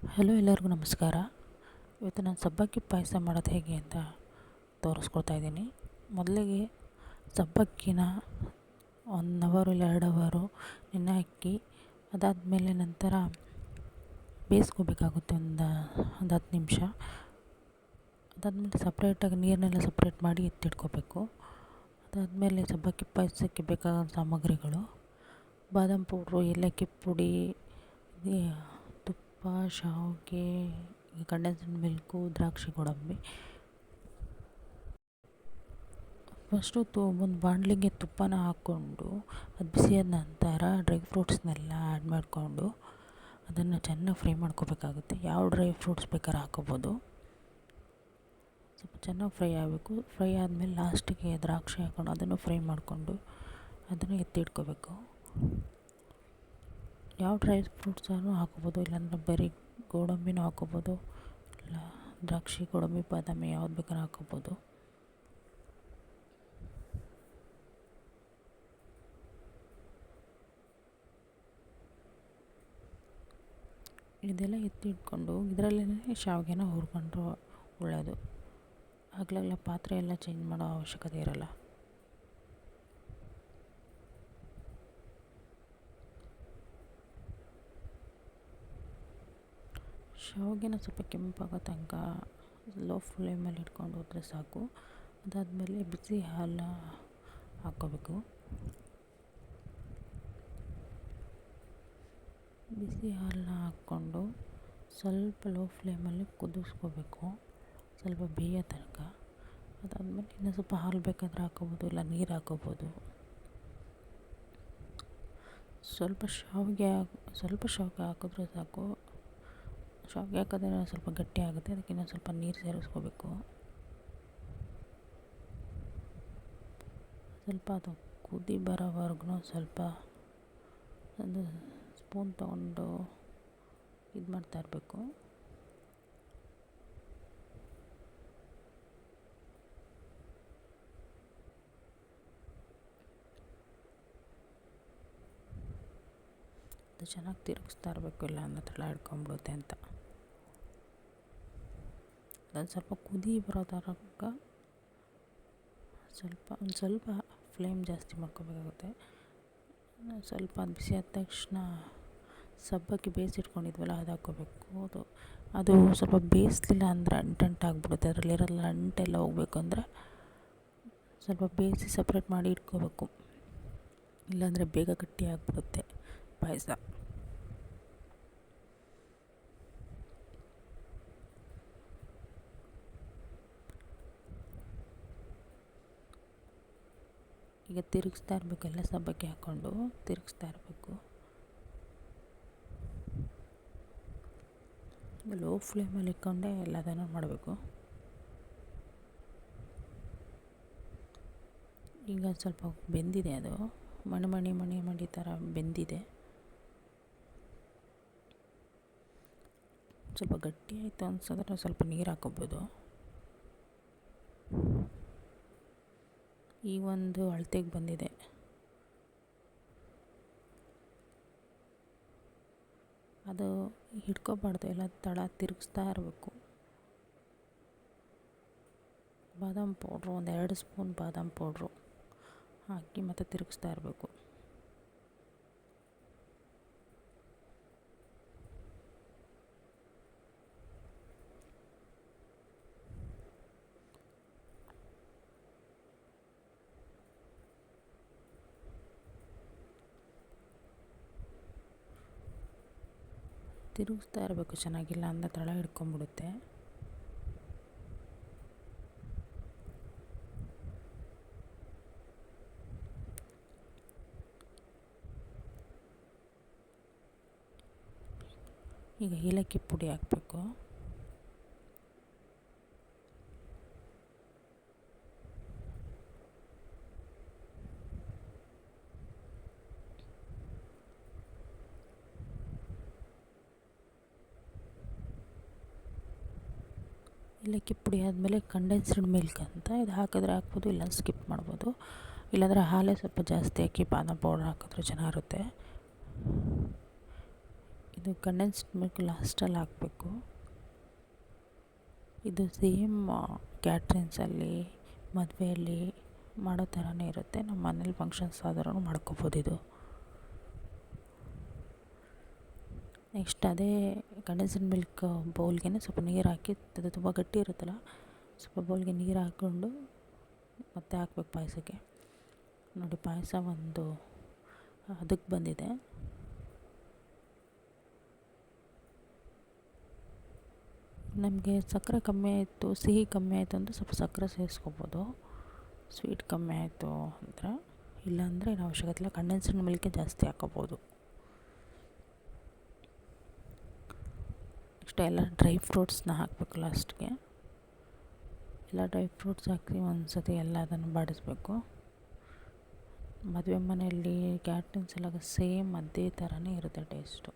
Hello, ಎಲ್ಲರಿಗೂ ನಮಸ್ಕಾರ. ಇವತ್ತು ನಾನು ಸಬ್ಬಕ್ಕಿ ಪಾಯಸ ಮಾಡೋದು ಹೇಗೆ ಅಂತ ತೋರಿಸ್ಕೊಡ್ತಾ ಇದ್ದೀನಿ. ಮೊದಲಿಗೆ ಸಬ್ಬಕ್ಕಿನ 1 ಅವರ್ ಇಲ್ಲ 2 ಅವರು ನೆನೆ ಹಾಕಿ, ಅದಾದಮೇಲೆ ನಂತರ ಬೇಯಿಸ್ಕೋಬೇಕಾಗುತ್ತೆ ಒಂದು 10 ನಿಮಿಷ. ಅದಾದಮೇಲೆ ಸಪ್ರೇಟಾಗಿ ನೀರನ್ನೆಲ್ಲ ಸಪ್ರೇಟ್ ಮಾಡಿ ಎತ್ತಿಟ್ಕೋಬೇಕು. ಅದಾದಮೇಲೆ ಸಬ್ಬಕ್ಕಿ ಪಾಯಸಕ್ಕೆ ಬೇಕಾದ ಸಾಮಗ್ರಿಗಳು: ಬಾದಾಮ್ ಪೌಡ್ರು, ಏಲಕ್ಕಿ ಪುಡಿ, ತುಪ್ಪ, ಶಾವಿಗೆ, ಕಂಡೆನ್ಸ್ಡ್ ಮಿಲ್ಕು, ದ್ರಾಕ್ಷಿ ಗೋಡಂಬಿ. ಫಸ್ಟು ಒಂದು ಬಾಣಲಿಗೆ ತುಪ್ಪನ ಹಾಕ್ಕೊಂಡು ಅದು ಬಿಸಿಯಾದ ನಂತರ ಡ್ರೈ ಫ್ರೂಟ್ಸ್ನೆಲ್ಲ ಆ್ಯಡ್ ಮಾಡಿಕೊಂಡು ಅದನ್ನು ಚೆನ್ನಾಗಿ ಫ್ರೈ ಮಾಡ್ಕೋಬೇಕಾಗುತ್ತೆ. ಯಾವ ಡ್ರೈ ಫ್ರೂಟ್ಸ್ ಬೇಕಾದ್ರೆ ಹಾಕೋಬೋದು. ಸ್ವಲ್ಪ ಚೆನ್ನಾಗಿ ಫ್ರೈ ಆಗಬೇಕು. ಫ್ರೈ ಆದಮೇಲೆ ಲಾಸ್ಟಿಗೆ ದ್ರಾಕ್ಷಿ ಹಾಕ್ಕೊಂಡು ಅದನ್ನು ಫ್ರೈ ಮಾಡಿಕೊಂಡು ಅದನ್ನು ಎತ್ತಿಟ್ಕೋಬೇಕು. ಯಾವ ಡ್ರೈ ಫ್ರೂಟ್ಸನ್ನು ಹಾಕೋಬೋದು, ಇಲ್ಲಾಂದರೆ ಬರೀ ಗೋಡಂಬಿನೂ ಹಾಕೋಬೋದು, ಇಲ್ಲ ದ್ರಾಕ್ಷಿ, ಗೋಡಂಬಿ, ಬಾದಾಮಿ ಯಾವ್ದು ಬೇಕಾದ್ರೂ ಹಾಕೋಬೋದು. ಇದೆಲ್ಲ ಎತ್ತಿಟ್ಕೊಂಡು ಇದರಲ್ಲೇ ಶಾವಿಗೆನ ಹುರ್ಕೊಂಡ್ರೆ ಒಳ್ಳೆಯದು. ಆಗ್ಲಾಗಲ ಪಾತ್ರೆ ಎಲ್ಲ ಚೇಂಜ್ ಮಾಡೋ ಅವಶ್ಯಕತೆ ಇರೋಲ್ಲ. ಶಾವಿಗೆನ ಸ್ವಲ್ಪ ಕೆಂಪಾಗೋ ತನಕ ಲೋ ಫ್ಲೇಮಲ್ಲಿ ಇಟ್ಕೊಂಡು ಹೋದರೆ ಸಾಕು. ಅದಾದಮೇಲೆ ಬಿಸಿ ಹಾಲು ಹಾಕ್ಕೋಬೇಕು. ಬಿಸಿ ಹಾಲನ್ನ ಹಾಕ್ಕೊಂಡು ಸ್ವಲ್ಪ ಲೋ ಫ್ಲೇಮಲ್ಲಿ ಕುದಿಸ್ಕೋಬೇಕು, ಸ್ವಲ್ಪ ಬೇಯೋ ತನಕ. ಅದಾದಮೇಲೆ ಇನ್ನೂ ಸ್ವಲ್ಪ ಹಾಲು ಬೇಕಾದರೆ ಹಾಕ್ಕೋಬೋದು, ಇಲ್ಲ ನೀರು ಹಾಕ್ಕೋಬೋದು. ಸ್ವಲ್ಪ ಶಾವಿಗೆ ಹಾಕಿದ್ರೆ ಸಾಕು. ಶಾವಿಗೆ ಹಾಕಿದ್ರೆ ಸ್ವಲ್ಪ ಗಟ್ಟಿ ಆಗುತ್ತೆ, ಅದಕ್ಕೆ ಇನ್ನೊಂದು ಸ್ವಲ್ಪ ನೀರು ಸೇರಿಸ್ಕೋಬೇಕು. ಸ್ವಲ್ಪ ಅದು ಕುದಿ ಬರೋವರೆಗೂ ಸ್ವಲ್ಪ ಒಂದು ಸ್ಪೂನ್ ತೊಗೊಂಡು ಇದು ಮಾಡ್ತಾ ಇರಬೇಕು. ಅದು ಚೆನ್ನಾಗಿ ತಿರುಗಿಸ್ತಾ ಇರಬೇಕು, ಇಲ್ಲ ಅಂದರೆ ತಳ ಹಿಡ್ಕೊಂಬಿಡುತ್ತೆ ಅಂತ. ಅದೊಂದು ಸ್ವಲ್ಪ ಕುದಿ ಬರೋ ತನಕ ಒಂದು ಸ್ವಲ್ಪ ಫ್ಲೇಮ್ ಜಾಸ್ತಿ ಮಾಡ್ಕೋಬೇಕಾಗುತ್ತೆ. ಸ್ವಲ್ಪ ಅದು ಬಿಸಿ ಆದ ತಕ್ಷಣ ಸಬ್ಬಕ್ಕಿ ಬೇಯಿಸಿಟ್ಕೊಂಡಿದ್ವಲ್ಲ ಅದು ಹಾಕ್ಕೋಬೇಕು. ಅದು ಸ್ವಲ್ಪ ಬೇಯಿಸಲಿಲ್ಲ ಅಂದರೆ ಅಂಟಾಗ್ಬಿಡುತ್ತೆ. ಅದರಲ್ಲಿರೋಲ್ಲ ಅಂಟೆಲ್ಲ ಹೋಗಬೇಕು ಅಂದರೆ ಸ್ವಲ್ಪ ಬೇಯಿಸಿ ಸಪ್ರೇಟ್ ಮಾಡಿ ಇಟ್ಕೋಬೇಕು, ಇಲ್ಲಾಂದರೆ ಬೇಗ ಗಟ್ಟಿ ಆಗಿಬಿಡುತ್ತೆ ಪಾಯಸ. ಈಗ ತಿರುಗಿಸ್ತಾ ಇರಬೇಕು, ಎಲ್ಲ ಸಬ್ಬಕ್ಕಿ ಹಾಕ್ಕೊಂಡು ತಿರುಗಿಸ್ತಾ ಇರಬೇಕು. ಲೋ ಫ್ಲೇಮಲ್ಲಿ ಇಟ್ಕೊಂಡೆ ಎಲ್ಲದನ್ನು ಮಾಡಬೇಕು. ಈಗ ಸ್ವಲ್ಪ ಬೆಂದಿದೆ, ಅದು ಮಣಿ ಥರ ಬೆಂದಿದೆ. ಸ್ವಲ್ಪ ಗಟ್ಟಿ ಆಯಿತು ಅನ್ಸಿದ್ರೆ ಸ್ವಲ್ಪ ನೀರು ಹಾಕ್ಕೋಬೋದು. ಈ ಒಂದು ಅಳತೆಗೆ ಬಂದಿದೆ. ಅದು ಹಿಡ್ಕೋಬಾರ್ದು, ಎಲ್ಲ ತಳ ತಿರುಗಿಸ್ತಾ ಇರಬೇಕು. ಬಾದಾಮ್ ಪೌಡ್ರು 2 ಸ್ಪೂನ್ ಬಾದಾಮ್ ಪೌಡ್ರು ಹಾಕಿ ಮತ್ತು ತಿರುಗಿಸ್ತಾ ಇರಬೇಕು. ತಿರುಗಿಸ್ತಾ ಇರಬೇಕು ಚೆನ್ನಾಗಿಲ್ಲ ಅಂದರೆ ತಳ ಹಿಡ್ಕೊಂಬಿಡುತ್ತೆ. ಈಗ ಏಲಕ್ಕಿ ಪುಡಿ ಹಾಕಬೇಕು. ಏಲಕ್ಕಿ ಪುಡಿ ಆದಮೇಲೆ ಕಂಡೆನ್ಸ್ಡ್ ಮಿಲ್ಕ್ ಅಂತ ಇದು ಹಾಕಿದ್ರೆ ಹಾಕ್ಬೋದು, ಇಲ್ಲ ಸ್ಕಿಪ್ ಮಾಡ್ಬೋದು. ಇಲ್ಲಾಂದರೆ ಹಾಲೇ ಸ್ವಲ್ಪ ಜಾಸ್ತಿ ಹಾಕಿ ಬಾದಾಮ್ ಪೌಡರ್ ಹಾಕಿದ್ರೆ ಚೆನ್ನಾಗಿರುತ್ತೆ. ಇದು ಕಂಡೆನ್ಸ್ಡ್ ಮಿಲ್ಕ್ ಲಾಸ್ಟಲ್ಲಿ ಹಾಕಬೇಕು. ಇದು ಸೇಮ್ ಕ್ಯಾಟ್ರಿಂಗ್ಸಲ್ಲಿ ಮದುವೆಯಲ್ಲಿ ಮಾಡೋ ಥರನೇ ಇರುತ್ತೆ. ನಮ್ಮ ಮನೇಲಿ ಫಂಕ್ಷನ್ಸ್ ಆದ್ರೂ ಮಾಡ್ಕೋಬೋದು ಇದು. ನೆಕ್ಸ್ಟ್ ಅದೇ ಕಂಡೆನ್ಸ್ಡ್ ಮಿಲ್ಕ್ ಬೌಲ್ಗೆ ಸ್ವಲ್ಪ ನೀರು ಹಾಕಿ, ಅದು ತುಂಬ ಗಟ್ಟಿ ಇರುತ್ತಲ್ಲ, ಸ್ವಲ್ಪ ಬೌಲ್ಗೆ ನೀರು ಹಾಕ್ಕೊಂಡು ಮತ್ತೆ ಹಾಕ್ಬೇಕು ಪಾಯಸಕ್ಕೆ. ನೋಡಿ ಪಾಯಸ ಒಂದು ಅದಕ್ಕೆ ಬಂದಿದೆ. ನಮಗೆ ಸಕ್ಕರೆ ಕಮ್ಮಿ ಆಯಿತು, ಸಿಹಿ ಕಮ್ಮಿ ಆಯಿತು ಅಂದರೆ ಸ್ವಲ್ಪ ಸಕ್ಕರೆ ಸೇರಿಸ್ಕೋಬೋದು. ಸ್ವೀಟ್ ಕಮ್ಮಿ ಆಯಿತು ಅಂದರೆ, ಇಲ್ಲಾಂದರೆ ಏನು ಅವಶ್ಯಕತೆ ಇಲ್ಲ, ಕಂಡೆನ್ಸ್ಡ್ ಮಿಲ್ಕೆ ಜಾಸ್ತಿ ಹಾಕೋಬೋದು. ನೆಕ್ಸ್ಟ್ ಎಲ್ಲ ಡ್ರೈ ಫ್ರೂಟ್ಸ್ನ ಹಾಕಬೇಕು ಲಾಸ್ಟ್ಗೆ. ಎಲ್ಲ ಡ್ರೈ ಫ್ರೂಟ್ಸ್ ಹಾಕಿ ಒಂದು ಸತಿ ಎಲ್ಲ ಅದನ್ನು ಬಾಡಿಸ್ಬೇಕು. ಮದುವೆ ಮನೆಯಲ್ಲಿ ಕ್ಯಾಟ್ರಿಂಗ್ಸ್ ಎಲ್ಲ ಸೇಮ್ ಅದೇ ಥರನೇ ಇರುತ್ತೆ ಟೇಸ್ಟು.